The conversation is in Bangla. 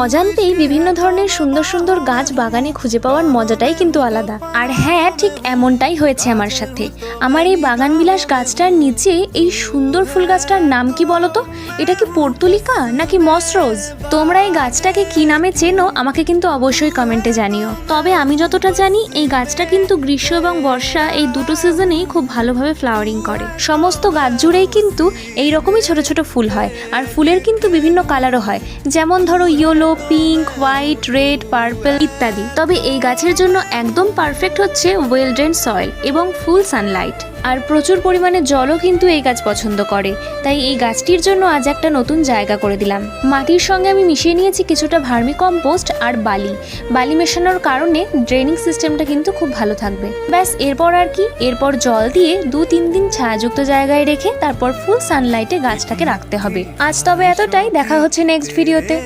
অজান্তেই বিভিন্ন ধরনের সুন্দর সুন্দর গাছ বাগানে খুঁজে পাওয়ার মজাটাই কিন্তু আলাদা। আর হ্যাঁ, ঠিক এমনটাই হয়েছে আমার সাথে। আমার এই বাগান বিলাস গাছটার নিচে এই সুন্দর ফুল গাছটার নাম কি বলো তো? এটা কি পর্তুলিকা নাকি মসরোজ? তোমরা এই গাছটাকে কি নামে চেনো আমাকে কিন্তু অবশ্যই কমেন্টে জানিও। তবে আমি যতটা জানি এই গাছটা কিন্তু গ্রীষ্ম এবং বর্ষা এই দুটো সিজনেই খুব ভালোভাবে ফ্লাওয়ারিং করে। সমস্ত গাছ জুড়েই কিন্তু এইরকমই ছোট ছোট ফুল হয়, আর ফুলের কিন্তু বিভিন্ন কালারও হয়, যেমন ধরো yellow, pink, white, red, purple ইত্যাদি। তবে এই গাছের জন্য একদম পারফেক্ট হচ্ছে ওয়েল ড্রেন সয়েল এবং ফুল সানলাইট, আর প্রচুর পরিমাণে জলও কিন্তু এই গাছ পছন্দ করে। তাই এই গাছটির জন্য আজ একটা নতুন জায়গা করে দিলাম। মাটির সঙ্গে আমি মিশিয়ে নিয়েছি কিছুটা ভার্মি কম্পোস্ট আর বালি মেশানোর কারণে ড্রেনিং সিস্টেমটা কিন্তু খুব ভালো থাকবে। ব্যাস, এরপর আর কি, এরপর জল দিয়ে 2-3 দিন ছায়াযুক্ত জায়গায় রেখে তারপর ফুল সানলাইটে গাছটাকে রাখতে হবে। আজ তবে এতটাই, দেখা হচ্ছে নেক্সট ভিডিওতে।